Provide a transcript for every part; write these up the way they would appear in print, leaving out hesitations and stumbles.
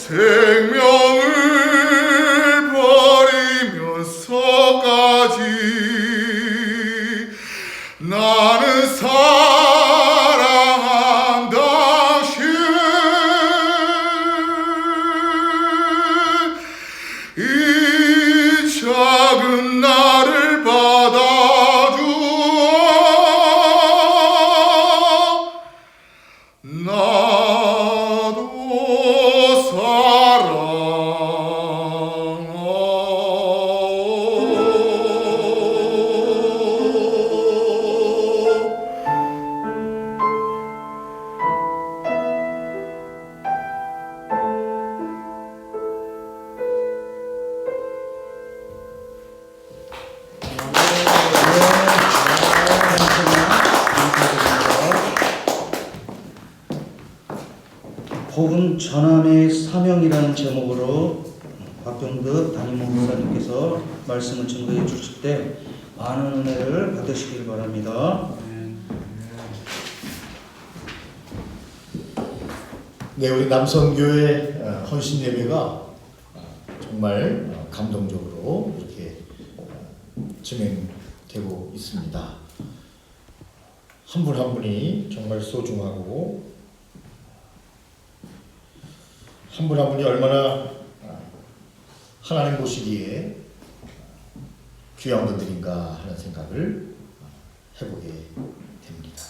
생명을 버리면서까지 나는 사랑한 당신 이 작은 나를 받아주어 나도 복음 전함의 사명이라는 제목으로 박병득 담임 목사님께서 말씀을 증거해 주실 때 많은 은혜를 받으시길 바랍니다. 네, 우리 남성교회 헌신 예배가 정말 감동적으로 이렇게 진행되고 있습니다. 한 분 한 분이 정말 소중하고 한 분 한 분이 얼마나 하나님 보시기에 귀한 분들인가 하는 생각을 해보게 됩니다.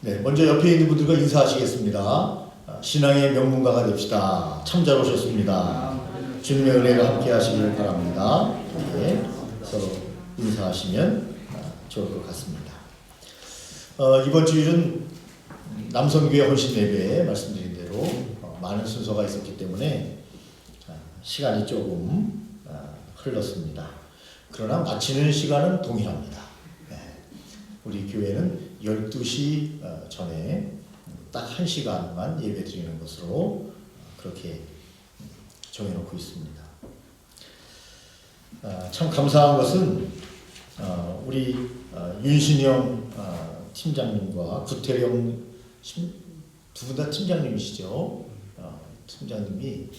네, 먼저 옆에 있는 분들과 인사하시겠습니다. 신앙의 명문가가 됩시다. 참 잘 오셨습니다. 주님의 은혜가 함께 하시길 바랍니다. 네, 서로 인사하시면 좋을 것 같습니다. 이번 주일은 남성교회 헌신 예배에 말씀드린 대로 많은 순서가 있었기 때문에 시간이 조금 흘렀습니다. 그러나 마치는 시간은 동일합니다. 네. 우리 교회는 12시 전에 딱 1시간만 예배 드리는 것으로 그렇게 정해놓고 있습니다. 참 감사한 것은 우리 윤신영 팀장님과 구태령 두 분 다 팀장님이시죠. 팀장님이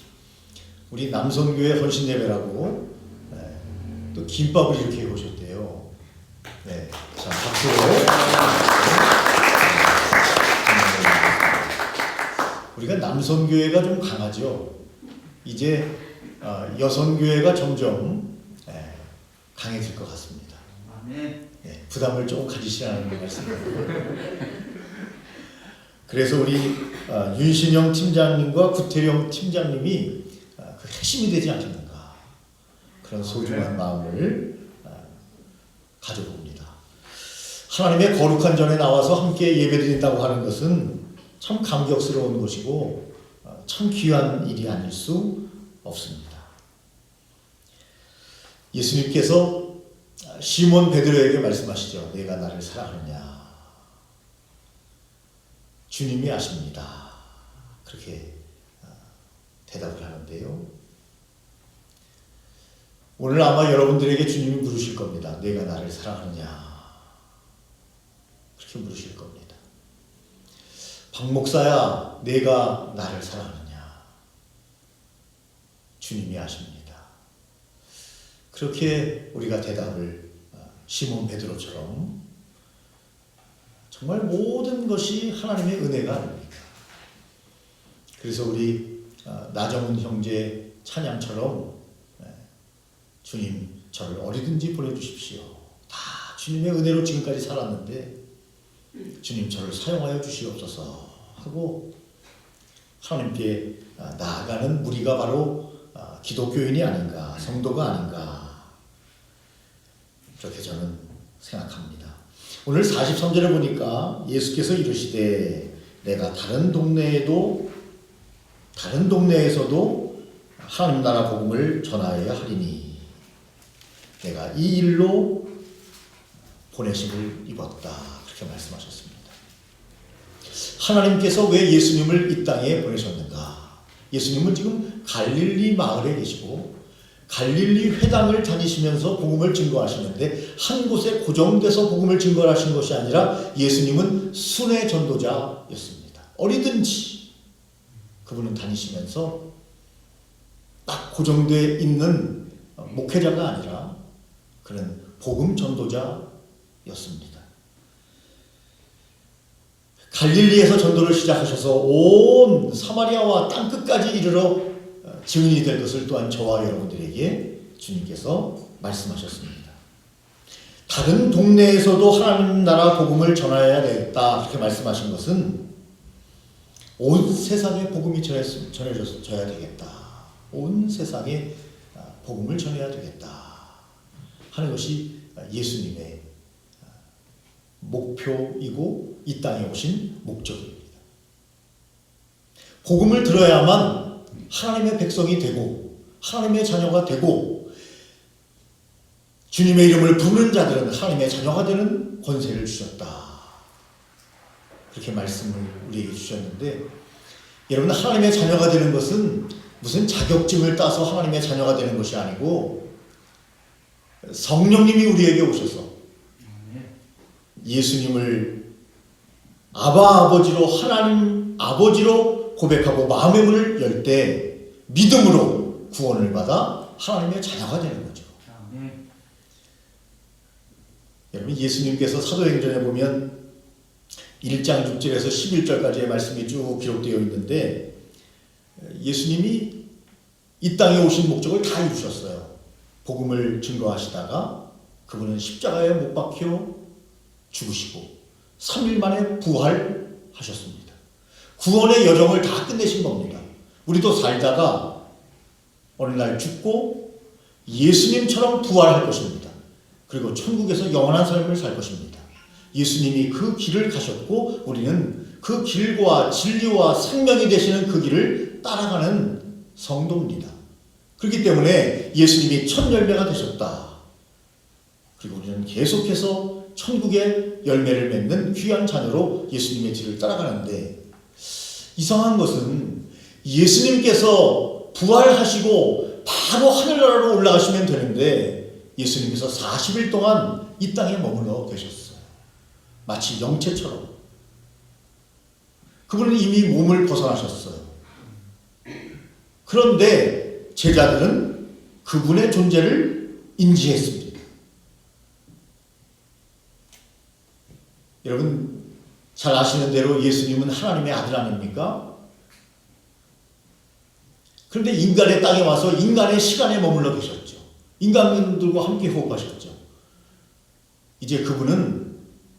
우리 남성교회 헌신 예배라고 또 김밥을 이렇게 해오셨대요. 네, 자 박수. 우리가 남성교회가 좀 강하죠. 이제 여성교회가 점점 강해질 것 같습니다. 네, 부담을 조금 가지시라는 말씀입니다. 그래서 우리 윤신영 팀장님과 구태령 팀장님이 그 핵심이 되지 않겠는가 그런 소중한 마음을 가져봅니다. 하나님의 거룩한 전에 나와서 함께 예배드린다고 하는 것은 참 감격스러운 것이고 참 귀한 일이 아닐 수 없습니다. 예수님께서 시몬 베드로에게 말씀하시죠. 내가 나를 사랑하느냐. 주님이 아십니다. 그렇게 대답을 하는데요. 오늘 아마 여러분들에게 주님이 물으실 겁니다. 내가 나를 사랑하느냐. 그렇게 물으실 겁니다. 박 목사야, 내가 나를 사랑하느냐. 주님이 아십니다. 그렇게 우리가 대답을 시몬 베드로처럼 정말 모든 것이 하나님의 은혜가 아닙니까? 그래서 우리 나정훈 형제 찬양처럼 주님 저를 어디든지 보내주십시오. 다 주님의 은혜로 지금까지 살았는데 주님 저를 사용하여 주시옵소서 하고 하나님께 나아가는 무리가 바로 기독교인이 아닌가, 성도가 아닌가 그렇게 저는 생각합니다. 오늘 43절에 보니까 예수께서 이르시되 내가 다른 동네에서도 하나님 나라 복음을 전하여야 하리니 내가 이 일로 보내심을 입었다. 그렇게 말씀하셨습니다. 하나님께서 왜 예수님을 이 땅에 보내셨는가? 예수님은 지금 갈릴리 마을에 계시고 갈릴리 회당을 다니시면서 복음을 증거하시는데 한 곳에 고정돼서 복음을 증거하신 것이 아니라 예수님은 순회 전도자였습니다. 어디든지 그분은 다니시면서 딱 고정되어 있는 목회자가 아니라 그는 복음 전도자였습니다. 갈릴리에서 전도를 시작하셔서 온 사마리아와 땅끝까지 이르러 증인이 될 것을 또한 저와 여러분들에게 주님께서 말씀하셨습니다. 다른 동네에서도 하나님 나라 복음을 전해야 되겠다 그렇게 말씀하신 것은 온 세상에 복음이 전해져야 되겠다. 온 세상에 복음을 전해야 되겠다 하는 것이 예수님의 목표이고 이 땅에 오신 목적입니다. 복음을 들어야만 하나님의 백성이 되고 하나님의 자녀가 되고 주님의 이름을 부르는 자들은 하나님의 자녀가 되는 권세를 주셨다. 그렇게 말씀을 우리에게 주셨는데 여러분 하나님의 자녀가 되는 것은 무슨 자격증을 따서 하나님의 자녀가 되는 것이 아니고 성령님이 우리에게 오셔서 예수님을 아버지로 하나님 아버지로 고백하고 마음의 문을 열 때 믿음으로 구원을 받아 하나님의 자녀가 되는 거죠. 여러분 예수님께서 사도행전에 보면 1장 6절에서 11절까지의 말씀이 쭉 기록되어 있는데 예수님이 이 땅에 오신 목적을 다 이루셨어요. 복음을 증거하시다가 그분은 십자가에 못 박혀 죽으시고 3일 만에 부활하셨습니다. 구원의 여정을 다 끝내신 겁니다. 우리도 살다가 어느 날 죽고 예수님처럼 부활할 것입니다. 그리고 천국에서 영원한 삶을 살 것입니다. 예수님이 그 길을 가셨고 우리는 그 길과 진리와 생명이 되시는 그 길을 따라가는 성도입니다. 그렇기 때문에 예수님이 첫 열매가 되셨다. 그리고 우리는 계속해서 천국의 열매를 맺는 귀한 자녀로 예수님의 길을 따라가는데 이상한 것은 예수님께서 부활하시고 바로 하늘나라로 올라가시면 되는데 예수님께서 40일 동안 이 땅에 머물러 계셨어요. 마치 영체처럼. 그분은 이미 몸을 벗어나셨어요. 그런데 제자들은 그분의 존재를 인지했습니다. 여러분 잘 아시는 대로 예수님은 하나님의 아들 아닙니까? 그런데 인간의 땅에 와서 인간의 시간에 머물러 계셨죠. 인간들과 함께 호흡하셨죠. 이제 그분은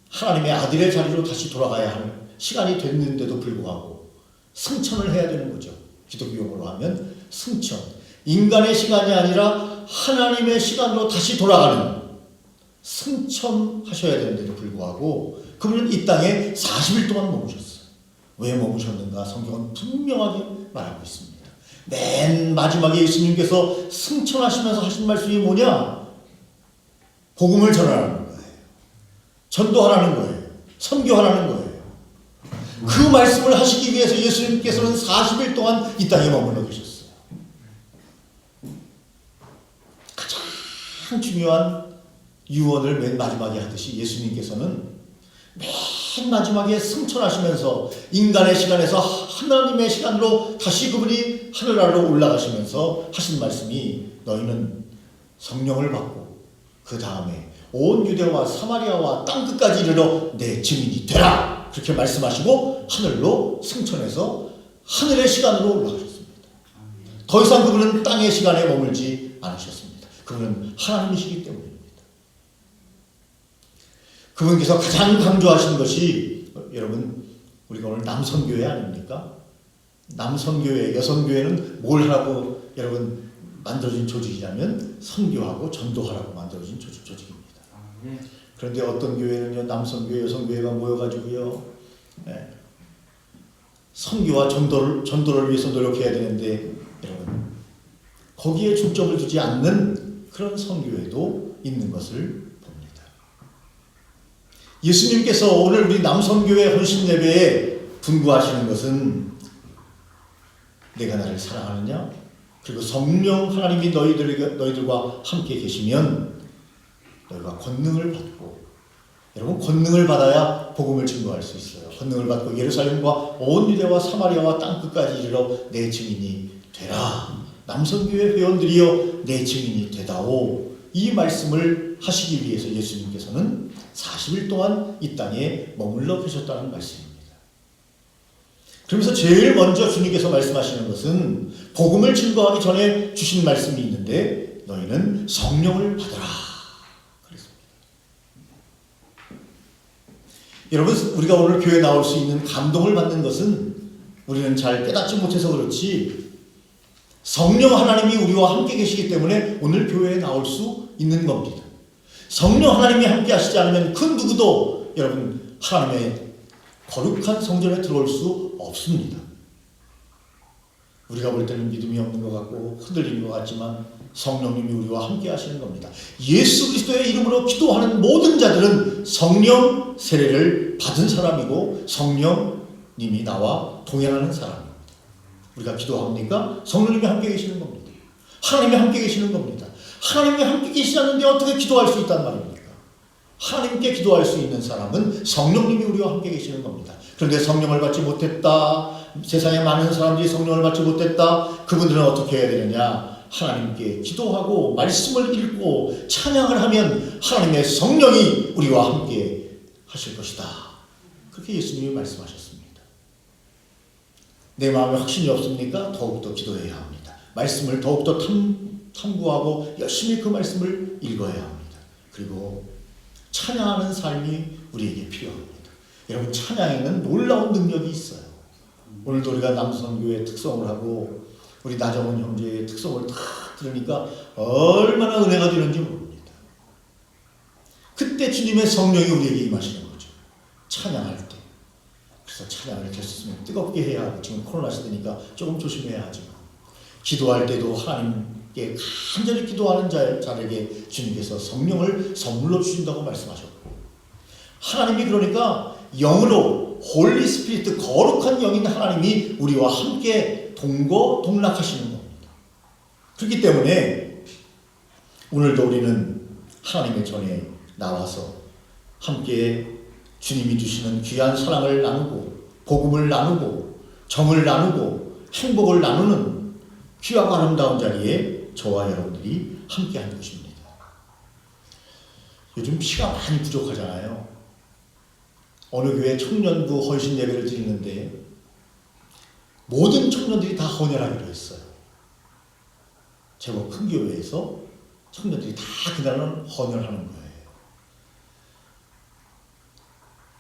하나님의 아들의 자리로 다시 돌아가야 할 시간이 됐는데도 불구하고 승천을 해야 되는 거죠. 기독교 용어로 하면 승천. 인간의 시간이 아니라 하나님의 시간으로 다시 돌아가는 승천하셔야 되는데도 불구하고 그분은 이 땅에 40일 동안 머무셨어요. 왜 머무셨는가? 성경은 분명하게 말하고 있습니다. 맨 마지막에 예수님께서 승천하시면서 하신 말씀이 뭐냐? 복음을 전하라는 거예요. 전도하라는 거예요. 선교하라는 거예요. 그 말씀을 하시기 위해서 예수님께서는 40일 동안 이 땅에 머물러 계셨어요. 가장 중요한 유언을 맨 마지막에 하듯이 예수님께서는 맨 마지막에 승천하시면서 인간의 시간에서 하나님의 시간으로 다시 그분이 하늘나라로 올라가시면서 하신 말씀이 너희는 성령을 받고 그 다음에 온 유대와 사마리아와 땅끝까지 이르러 내 증인이 되라 그렇게 말씀하시고 하늘로 승천해서 하늘의 시간으로 올라가셨습니다. 더 이상 그분은 땅의 시간에 머물지 않으셨습니다. 그분은 하나님이시기 때문입니다. 그분께서 가장 강조하신 것이 여러분 우리가 오늘 남선교회 아닙니까? 남선교회, 여선교회는 뭘 하라고 여러분 만들어진 조직이냐면 선교하고 전도하라고 만들어진 조직입니다. 그런데 어떤 교회는요 남선교회, 여선교회가 모여가지고요 선교와 전도를 위해서 노력해야 되는데 여러분 거기에 중점을 두지 않는 그런 선교회도 있는 것을 예수님께서 오늘 우리 남선교회 헌신 예배에 분부하시는 것은 내가 나를 사랑하느냐? 그리고 성령 하나님이 너희들과 함께 계시면 너희가 권능을 받고, 여러분 권능을 받아야 복음을 증거할 수 있어요. 권능을 받고 예루살렘과 온 유대와 사마리아와 땅끝까지 이르러 내 증인이 되라. 남성교회 회원들이여 내 증인이 되다오. 이 말씀을 하시기 위해서 예수님께서는 40일 동안 이 땅에 머물러 계셨다는 말씀입니다. 그러면서 제일 먼저 주님께서 말씀하시는 것은 복음을 증거하기 전에 주신 말씀이 있는데 너희는 성령을 받으라 그랬습니다. 여러분, 우리가 오늘 교회에 나올 수 있는 감동을 받는 것은 우리는 잘 깨닫지 못해서 그렇지 성령 하나님이 우리와 함께 계시기 때문에 오늘 교회에 나올 수 있는 겁니다. 성령 하나님이 함께 하시지 않으면 그 누구도 여러분 하나님의 거룩한 성전에 들어올 수 없습니다. 우리가 볼 때는 믿음이 없는 것 같고 흔들리는 것 같지만 성령님이 우리와 함께 하시는 겁니다. 예수 그리스도의 이름으로 기도하는 모든 자들은 성령 세례를 받은 사람이고 성령님이 나와 동행하는 사람입니다. 우리가 기도합니까? 성령님이 함께 계시는 겁니다. 하나님이 함께 계시는 겁니다. 하나님이 함께 계시지 않는데 어떻게 기도할 수 있단 말입니까? 하나님께 기도할 수 있는 사람은 성령님이 우리와 함께 계시는 겁니다. 그런데 성령을 받지 못했다. 세상에 많은 사람들이 성령을 받지 못했다. 그분들은 어떻게 해야 되느냐? 하나님께 기도하고 말씀을 읽고 찬양을 하면 하나님의 성령이 우리와 함께 하실 것이다. 그렇게 예수님이 말씀하셨습니다. 내 마음에 확신이 없습니까? 더욱더 기도해야 합니다. 말씀을 더욱더 탐구하고 열심히 그 말씀을 읽어야 합니다. 그리고 찬양하는 삶이 우리에게 필요합니다. 여러분, 찬양에는 놀라운 능력이 있어요. 오늘도 우리가 남성교회의 특성을 하고 우리 나정원 형제의 특성을 다 들으니까 얼마나 은혜가 되는지 모릅니다. 그때 주님의 성령이 우리에게 임하시는 거죠. 찬양할 때. 그래서 찬양을 될 수 있으면 뜨겁게 해야 하고, 지금 코로나 시대니까 조금 조심해야 하지만 기도할 때도 하나님께 간절히 기도하는 자에게 주님께서 성령을 선물로 주신다고 말씀하셨고, 하나님이 그러니까 영으로 홀리 스피리트, 거룩한 영인 하나님이 우리와 함께 동거동락하시는 겁니다. 그렇기 때문에 오늘도 우리는 하나님의 전에 나와서 함께 주님이 주시는 귀한 사랑을 나누고 복음을 나누고 정을 나누고 행복을 나누는 귀하고 아름다운 자리에 저와 여러분들이 함께하는 것입니다. 요즘 피가 많이 부족하잖아요. 어느 교회 청년부 헌신 예배를 드리는데 모든 청년들이 다 헌혈하기로 했어요. 제법 큰 교회에서 청년들이 다 그날은 헌혈하는 거예요.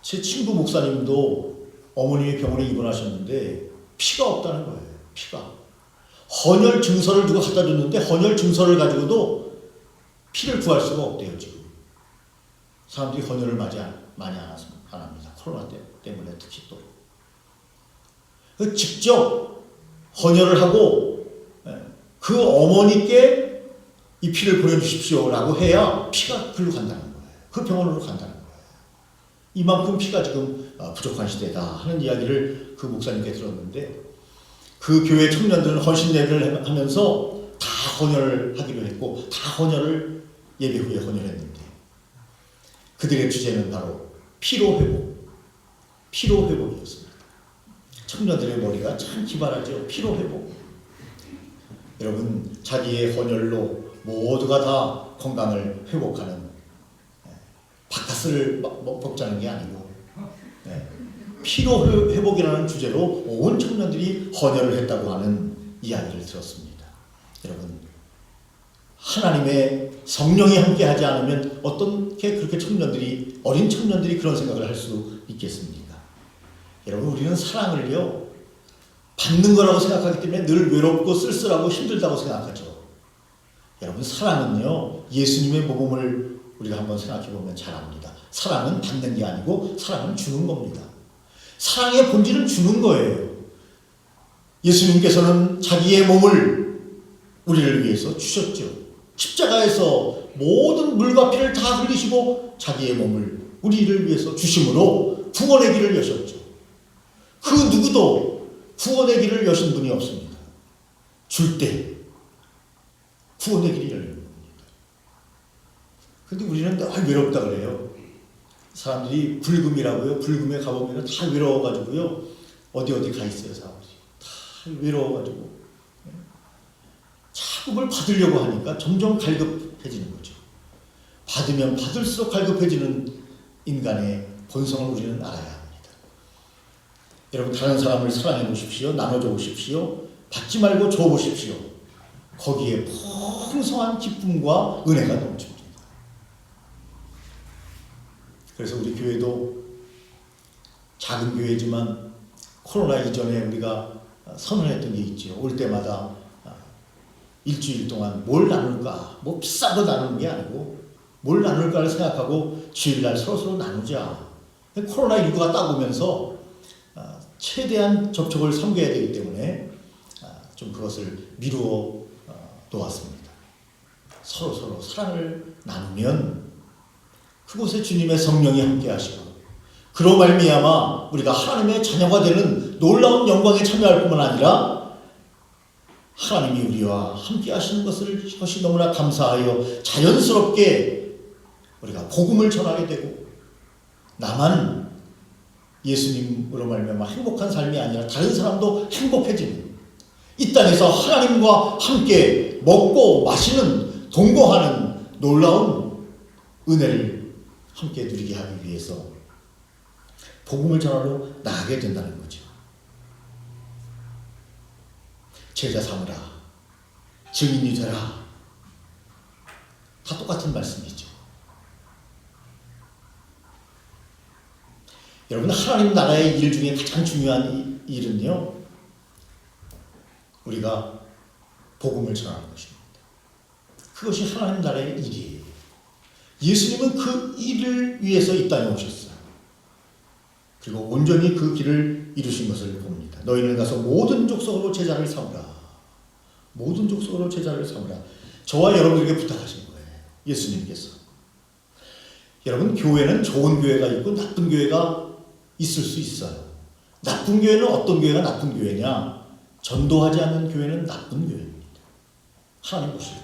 제 친구 목사님도 어머님이 병원에 입원하셨는데 피가 없다는 거예요. 피가. 헌혈 증서를 누가 갖다 줬는데 헌혈 증서를 가지고도 피를 구할 수가 없대요. 지금 사람들이 헌혈을 많이 안 합니다. 코로나 때문에 특히 또 직접 헌혈을 하고 그 어머니께 이 피를 보내주십시오라고 해야 피가 글로 간다는 거예요. 그 병원으로 간다는 거예요. 이만큼 피가 지금 부족한 시대다 하는 이야기를 그 목사님께 들었는데, 그 교회 청년들은 헌신 예배를 하면서 다 헌혈을 하기로 했고 다 헌혈을 예배 후에 헌혈했는데 그들의 주제는 바로 피로회복이었습니다. 청년들의 머리가 참 기발하죠. 피로회복. 여러분, 자기의 헌혈로 모두가 다 건강을 회복하는, 바카스를 먹자는 게 아니고 피로회복이라는 주제로 온 청년들이 헌혈을 했다고 하는 이야기를 들었습니다. 여러분, 하나님의 성령이 함께하지 않으면 어떻게 그렇게 어린 청년들이 그런 생각을 할 수 있겠습니까? 여러분, 우리는 사랑을요 받는 거라고 생각하기 때문에 늘 외롭고 쓸쓸하고 힘들다고 생각하죠. 여러분, 사랑은요 예수님의 모범을 우리가 한번 생각해 보면 잘 압니다. 사랑은 받는 게 아니고 사랑은 주는 겁니다. 사랑의 본질은 주는 거예요. 예수님께서는 자기의 몸을 우리를 위해서 주셨죠. 십자가에서 모든 물과 피를 다 흘리시고 자기의 몸을 우리를 위해서 주심으로 구원의 길을 여셨죠. 그 누구도 구원의 길을 여신 분이 없습니다. 줄 때 구원의 길이 열리는 겁니다. 그런데 우리는 늘 외롭다 그래요. 사람들이 불금이라고요. 불금에 가보면 다 외로워가지고요. 어디 가 있어요, 사람들이. 다 외로워가지고. 자꾸 뭘 받으려고 하니까 점점 갈급해지는 거죠. 받으면 받을수록 갈급해지는 인간의 본성을 우리는 알아야 합니다. 여러분, 다른 사람을 사랑해 보십시오. 나눠줘 보십시오. 받지 말고 줘 보십시오. 거기에 풍성한 기쁨과 은혜가 넘칩니다. 그래서 우리 교회도 작은 교회지만 코로나 이전에 우리가 선언했던 게 있죠. 올 때마다 일주일 동안 뭘 나눌까? 뭐 비싼 거 나누는 게 아니고 뭘 나눌까를 생각하고 주일날 서로서로 나누자. 코로나19가 딱 오면서 최대한 접촉을 삼가야 되기 때문에 좀 그것을 미루어 놓았습니다. 서로서로 사랑을 나누면 그곳에 주님의 성령이 함께 하시고 그로 말미암아 우리가 하나님의 자녀가 되는 놀라운 영광에 참여할 뿐만 아니라 하나님이 우리와 함께 하시는 것이 너무나 감사하여 자연스럽게 우리가 복음을 전하게 되고 나만 예수님으로 말미암아 행복한 삶이 아니라 다른 사람도 행복해지는 이 땅에서 하나님과 함께 먹고 마시는 동거하는 놀라운 은혜를 함께 누리게 하기 위해서 복음을 전하러 나가게 된다는 거죠. 제자 삼으라, 증인이 되라. 다 똑같은 말씀이죠. 여러분, 하나님 나라의 일 중에 가장 중요한 일은요, 우리가 복음을 전하는 것입니다. 그것이 하나님 나라의 일이에요. 예수님은 그 일을 위해서 이 땅에 오셨어요. 그리고 온전히 그 길을 이루신 것을 봅니다. 너희는 가서 모든 족속으로 제자를 삼으라. 모든 족속으로 제자를 삼으라. 저와 여러분에게 부탁하신 거예요. 예수님께서. 여러분, 교회는 좋은 교회가 있고 나쁜 교회가 있을 수 있어요. 나쁜 교회는 어떤 교회가 나쁜 교회냐? 전도하지 않는 교회는 나쁜 교회입니다. 하나님 보실 때.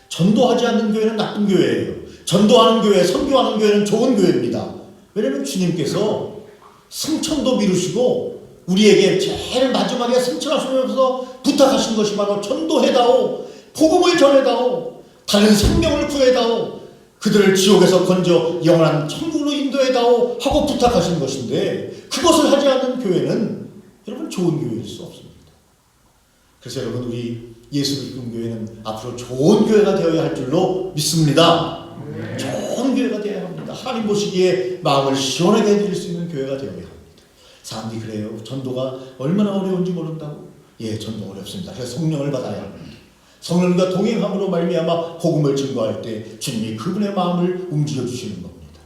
전도하지 않는 교회는 나쁜 교회예요. 전도하는 교회, 선교하는 교회는 좋은 교회입니다. 왜냐하면 주님께서 승천도 미루시고 우리에게 제일 마지막에 승천하시면서 부탁하신 것이 바로 전도해다오, 복음을 전해다오, 다른 생명을 구해다오, 그들을 지옥에서 건져 영원한 천국으로 인도해다오 하고 부탁하신 것인데 그것을 하지 않는 교회는 여러분 좋은 교회일 수 없습니다. 그래서 여러분, 우리 예수를 믿는 교회는 앞으로 좋은 교회가 되어야 할 줄로 믿습니다. 좋은 교회가 되어야 합니다. 하나님 보시기에 마음을 시원하게 해드릴 수 있는 교회가 되어야 합니다. 사람들이 그래요. 전도가 얼마나 어려운지 모른다고. 예, 전도 어렵습니다. 그래서 성령을 받아야 합니다. 성령과 동행함으로 말미암아 복음을 증거할 때 주님이 그분의 마음을 움직여 주시는 겁니다.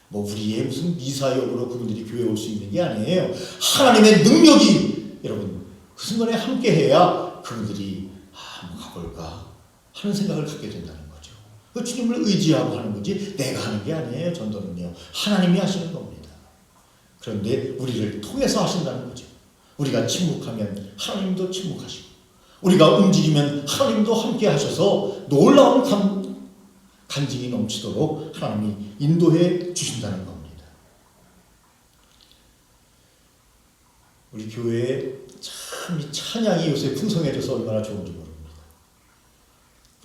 뭐 우리의 무슨 미사역으로 그분들이 교회에 올 수 있는 게 아니에요. 하나님의 능력이 여러분 그 순간에 함께해야 그분들이 한번 가볼까 하는 생각을 갖게 된다는 거죠. 그 주님을 의지하고 하는 거지 내가 하는 게 아니에요. 전도는요, 하나님이 하시는 겁니다. 그런데 우리를 통해서 하신다는 거죠. 우리가 침묵하면 하나님도 침묵하시고 우리가 움직이면 하나님도 함께 하셔서 놀라운 간증이 넘치도록 하나님이 인도해 주신다는 겁니다. 우리 교회에 참 이 찬양이 요새 풍성해져서 얼마나 좋은지 모릅니다.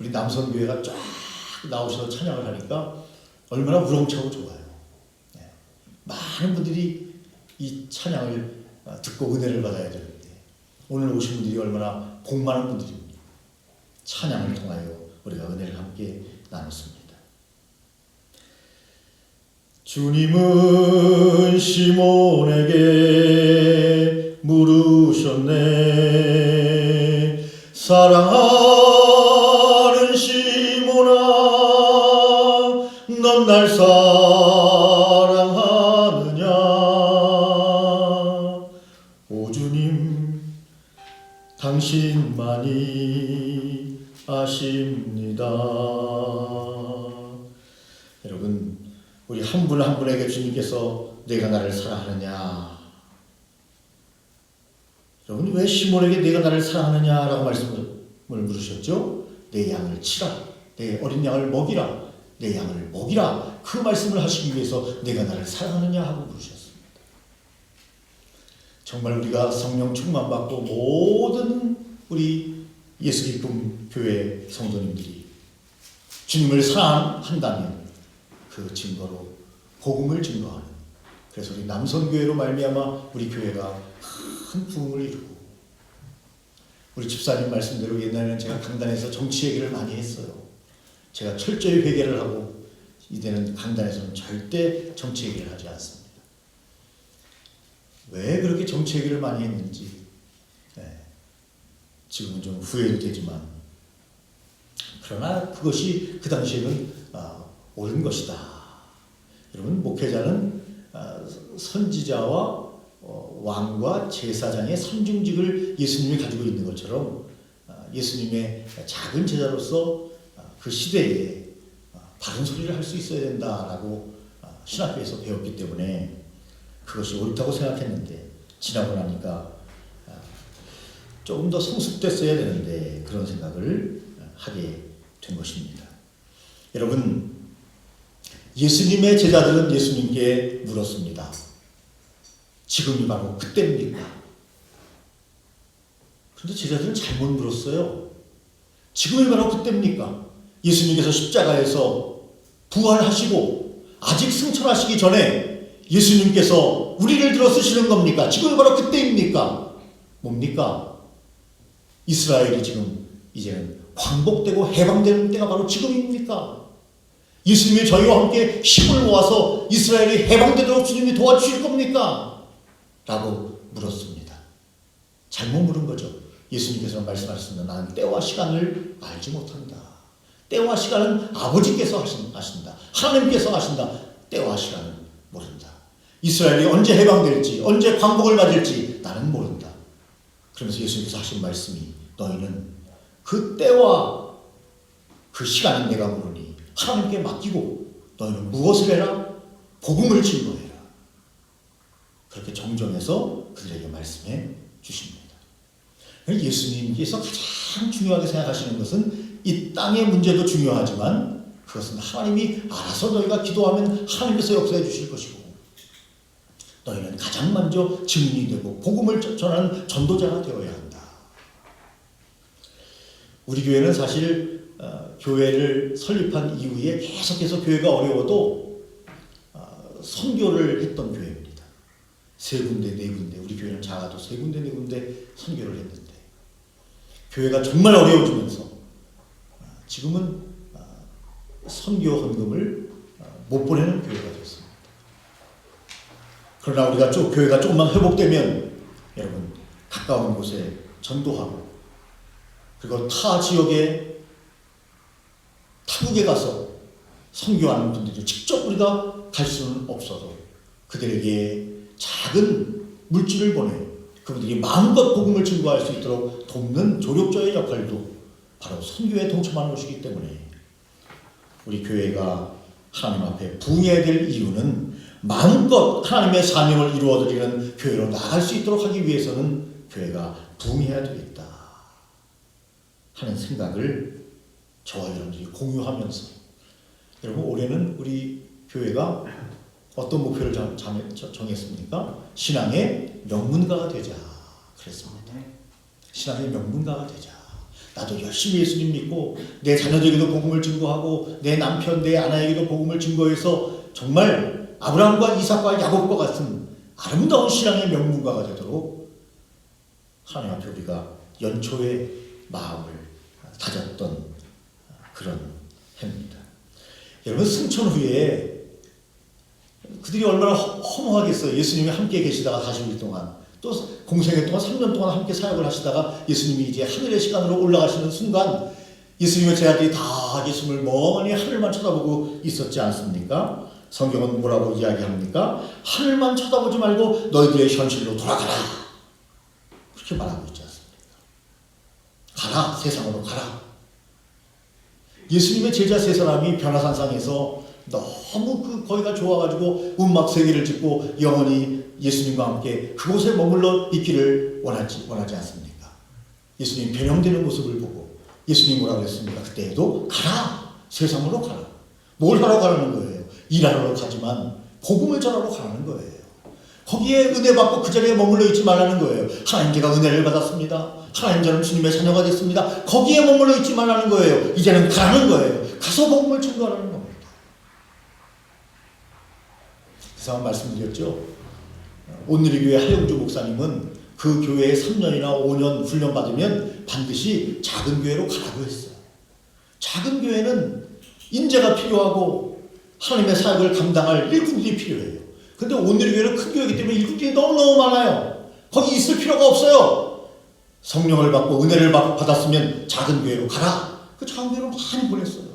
우리 남성교회가 쫙 나오셔서 찬양을 하니까 얼마나 우렁차고 좋아요. 많은 분들이 이 찬양을 듣고 은혜를 받아야 되는데 오늘 오신 분들이 얼마나 복 많은 분들입니다. 찬양을 통하여 우리가 은혜를 함께 나눴습니다. 주님은 시몬에게 물으셨네. 사랑하는 시몬아, 넌 날 사랑하느냐? 오 주님, 당신만이 아십니다. 여러분, 우리 한 분 한 분에게 주님께서 내가 나를 사랑하느냐? 여러분, 왜 시몬에게 내가 나를 사랑하느냐라고 말씀을 물으셨죠? 내 양을 치라, 내 어린 양을 먹이라, 내 양을 먹이라, 그 말씀을 하시기 위해서 내가 나를 사랑하느냐 하고 부르셨습니다. 정말 우리가 성령 충만받고 모든 우리 예수 기쁨 교회 성도님들이 주님을 사랑한다면 그 증거로 복음을 증거하는, 그래서 우리 남선교회로 말미암아 우리 교회가 큰 부흥을 이루고, 우리 집사님 말씀대로 옛날에는 제가 강단에서 정치 얘기를 많이 했어요. 제가 철저히 회개를 하고 이제는 강단에서는 절대 정치 얘기를 하지 않습니다. 왜 그렇게 정치 얘기를 많이 했는지 지금은 좀 후회도 되지만, 그러나 그것이 그 당시에는 옳은 것이다. 여러분, 목회자는 선지자와 왕과 제사장의 삼중직을 예수님이 가지고 있는 것처럼 예수님의 작은 제자로서 그 시대에 바른 소리를 할 수 있어야 된다라고 신학교에서 배웠기 때문에 그것이 옳다고 생각했는데, 지나고 나니까 조금 더 성숙됐어야 되는데 그런 생각을 하게 된 것입니다. 여러분, 예수님의 제자들은 예수님께 물었습니다. 지금이 바로 그때입니까? 그런데 제자들은 잘못 물었어요. 지금이 바로 그때입니까? 예수님께서 십자가에서 부활하시고 아직 승천하시기 전에 예수님께서 우리를 들어 쓰시는 겁니까? 지금이 바로 그때입니까? 뭡니까? 이스라엘이 지금 이제는 광복되고 해방되는 때가 바로 지금입니까? 예수님이 저희와 함께 힘을 모아서 이스라엘이 해방되도록 주님이 도와주실 겁니까? 라고 물었습니다. 잘못 물은 거죠. 예수님께서 말씀하셨습니다. 나는 때와 시간을 알지 못한다. 때와 시간은 아버지께서 하신다. 하나님께서 하신다. 때와 시간은 모른다. 이스라엘이 언제 해방될지, 언제 광복을 맞을지 나는 모른다. 그러면서 예수님께서 하신 말씀이, 너희는 그 때와 그 시간은 내가 모르니 하나님께 맡기고 너희는 무엇을 해라? 복음을 증거해라. 그렇게 정정해서 그들에게 말씀해 주십니다. 예수님께서 가장 중요하게 생각하시는 것은 이 땅의 문제도 중요하지만 그것은 하나님이 알아서 너희가 기도하면 하나님께서 역사해 주실 것이고, 너희는 가장 먼저 증인이 되고 복음을 전하는 전도자가 되어야 한다. 우리 교회는 사실 교회를 설립한 이후에 계속해서 교회가 어려워도 선교를 했던 교회입니다. 3군데, 4군데, 우리 교회는 작아도 3군데, 4군데 선교를 했는데, 교회가 정말 어려워지면서 지금은 선교 헌금을 못 보내는 교회가 됐습니다. 그러나 우리가 교회가 조금만 회복되면 여러분, 가까운 곳에 전도하고, 그리고 타 지역에, 타국에 가서 선교하는 분들이 직접 우리가 갈 수는 없어도 그들에게 작은 물질을 보내 그분들이 마음껏 복음을 증거할 수 있도록 돕는 조력자의 역할도 바로 선교에 동참하는 것이기 때문에, 우리 교회가 하나님 앞에 부응해야 될 이유는 마음껏 하나님의 사명을 이루어드리는 교회로 나아갈 수 있도록 하기 위해서는 교회가 부응해야 되겠다 하는 생각을 저와 여러분들이 공유하면서, 여러분, 올해는 우리 교회가 어떤 목표를 정했습니까? 신앙의 명문가가 되자 그랬습니다. 신앙의 명문가가 되자. 나도 열심히 예수님 믿고 내 자녀들에게도 복음을 증거하고 내 남편, 내 아내에게도 복음을 증거해서 정말 아브라함과 이삭과 야곱과 같은 아름다운 신앙의 명문가가 되도록 하나님 앞에 우리가 연초에 마음을 다졌던 그런 해입니다. 여러분, 승천 후에 그들이 얼마나 허무하겠어요. 예수님이 함께 계시다가 40일 동안, 또 공생애 동안 3년 동안 함께 사역을 하시다가 예수님이 이제 하늘의 시간으로 올라가시는 순간 예수님의 제자들이 다 예수님을 멍하니 하늘만 쳐다보고 있었지 않습니까? 성경은 뭐라고 이야기합니까? 하늘만 쳐다보지 말고 너희들의 현실로 돌아가라. 그렇게 말하고 있지 않습니까? 가라, 세상으로 가라. 예수님의 제자 3사람이 변화산상에서 너무 거기가 좋아가지고 음악 세계를 짓고 영원히 예수님과 함께 그곳에 머물러 있기를 원하지 않습니까? 예수님 변형되는 모습을 보고 예수님 뭐라 그랬습니까? 그때에도 가라. 세상으로 가라. 뭘 하러 가라는 거예요? 일하러 가지만 복음을 전하러 가라는 거예요. 거기에 은혜 받고 그 자리에 머물러 있지 말라는 거예요. 하나님 제가 은혜를 받았습니다. 하나님 저는 주님의 자녀가 됐습니다. 거기에 머물러 있지 말라는 거예요. 이제는 가라는 거예요. 가서 복음을 전도하라는 겁니다. 그래서 말씀드렸죠. 온누리 교회 하영주 목사님은 그 교회에 3년이나 5년 훈련 받으면 반드시 작은 교회로 가라고 했어요. 작은 교회는 인재가 필요하고 하나님의 사역을 감당할 일꾼들이 필요해요. 근데 온누리 교회는 큰 교회이기 때문에 일꾼들이 너무너무 많아요. 거기 있을 필요가 없어요. 성령을 받고 은혜를 받았으면 작은 교회로 가라. 그 작은 교회로 많이 보냈어요.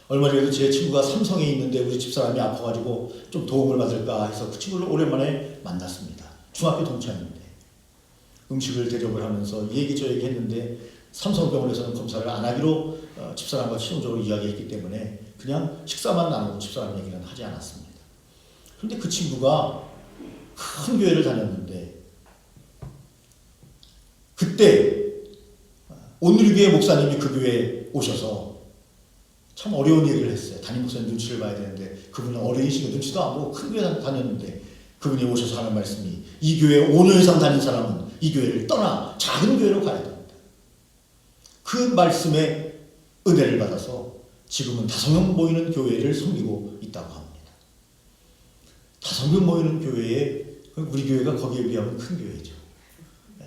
얼마 전에도 제 친구가 삼성에 있는데 우리 집사람이 아파가지고 좀 도움을 받을까 해서 그 친구를 오랜만에 만났습니다. 중학교 동창인데 음식을 대접을 하면서 얘기 저 얘기 했는데 삼성병원에서는 검사를 안 하기로 집사람과 최종적으로 이야기했기 때문에 그냥 식사만 나누고 집사람 얘기는 하지 않았습니다. 그런데 그 친구가 큰 교회를 다녔는데 그때 온누리교회 목사님이 그 교회에 오셔서 참 어려운 얘기를 했어요. 담임 목사님 눈치를 봐야 되는데 그분은 어린이시고 눈치도 안 보고 큰 교회 다녔는데 그분이 오셔서 하는 말씀이 이 교회에 5년 이상 다닌 사람은 이 교회를 떠나 작은 교회로 가야 됩니다. 그 말씀에 은혜를 받아서 지금은 5명 모이는 교회를 섬기고 있다고 합니다. 5명 모이는 교회에 우리 교회가 거기에 비하면 큰 교회죠.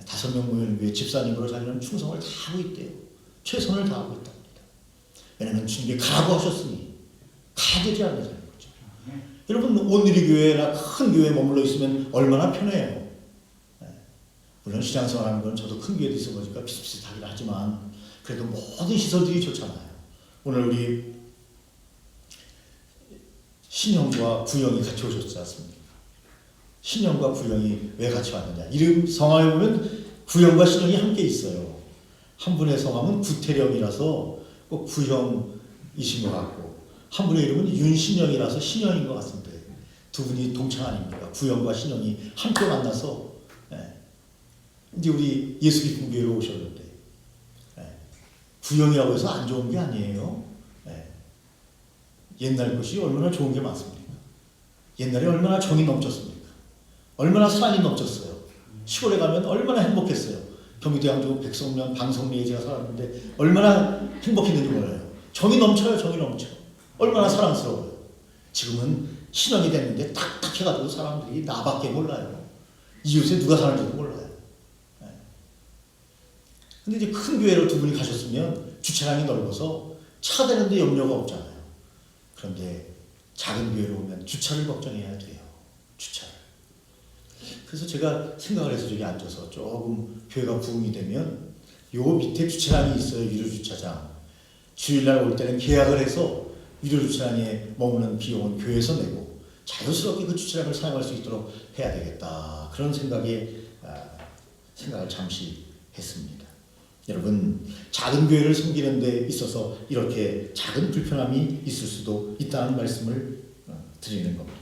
5명 모이는 교회 집사님으로 자기는 충성을 다 하고 있대요. 최선을 다하고 있답니다. 왜냐하면 주님이 가라고 하셨으니 가야 되지 않는 거죠. 여러분 온누리 교회나 큰 교회에 머물러 있으면 얼마나 편해요. 물론 신앙생활하는 건 저도 큰 교회에 있어 보니까 비슷비슷하긴 하지만 그래도 모든 시설들이 좋잖아요. 오늘 우리 신영과 구영이 같이 오셨지 않습니까? 신영과 구영이 왜 같이 왔느냐. 이름 성함에 보면 구영과 신영이 함께 있어요. 한 분의 성함은 구태령이라서 꼭 구형이신 것 같고 한 분의 이름은 윤신영이라서 신영인 것 같은데 두 분이 동창 아닙니까? 구형과 신영이 함께 만나서 이제 우리 예수 기쁨 교회로 오셨는데 구형이라고 해서 안 좋은 게 아니에요. 옛날 것이 얼마나 좋은 게 많습니까? 옛날에 얼마나 정이 넘쳤습니까? 얼마나 사랑이 넘쳤어요. 시골에 가면 얼마나 행복했어요. 경기도 양주 백성면 방성리에 제가 살았는데 얼마나 행복했는지 몰라요. 정이 넘쳐요. 정이 넘쳐. 얼마나 사랑스러워요. 지금은 신앙이 됐는데 딱딱해가지고 사람들이 나밖에 몰라요. 이웃에 누가 사는지도 몰라요. 근데 이제 큰 교회로 두 분이 가셨으면 주차장이 넓어서 차 대는데 염려가 없잖아요. 그런데 작은 교회로 오면 주차를 걱정해야 돼요. 주차를. 그래서 제가 생각을 해서 저기 앉아서 조금 교회가 부흥이 되면 요 밑에 주차장이 있어요. 유료 주차장. 주일날 올 때는 계약을 해서 유료 주차장에 머무는 비용은 교회에서 내고 자연스럽게 그 주차장을 사용할 수 있도록 해야 되겠다. 그런 생각을 잠시 했습니다. 여러분 작은 교회를 섬기는 데 있어서 이렇게 작은 불편함이 있을 수도 있다는 말씀을 드리는 겁니다.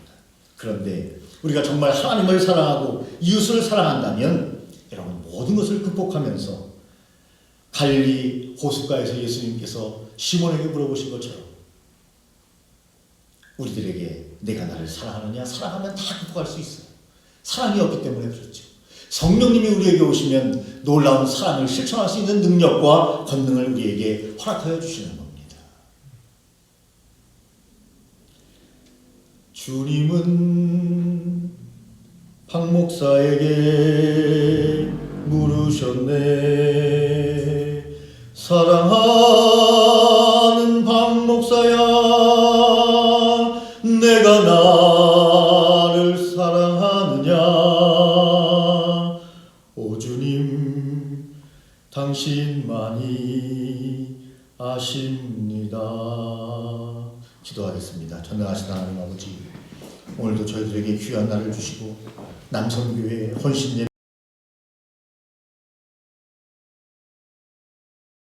그런데 우리가 정말 하나님을 사랑하고 이웃을 사랑한다면 여러분 모든 것을 극복하면서 갈릴리 호숫가에서 예수님께서 시몬에게 물어보신 것처럼 우리들에게 내가 나를 사랑하느냐? 사랑하면 다 극복할 수 있어요. 사랑이 없기 때문에 그렇죠. 성령님이 우리에게 오시면 놀라운 사랑을 실천할 수 있는 능력과 권능을 우리에게 허락하여 주시는 겁니다. 주님은 박 목사에게 물으셨네. 사랑하는 박 목사야, 내가 나를 사랑하느냐? 오 주님, 당신만이 아십니다. 기도하겠습니다. 전능하신 하나님 아버지, 오늘도 저희들에게 귀한 날을 주시고 남성교회 헌신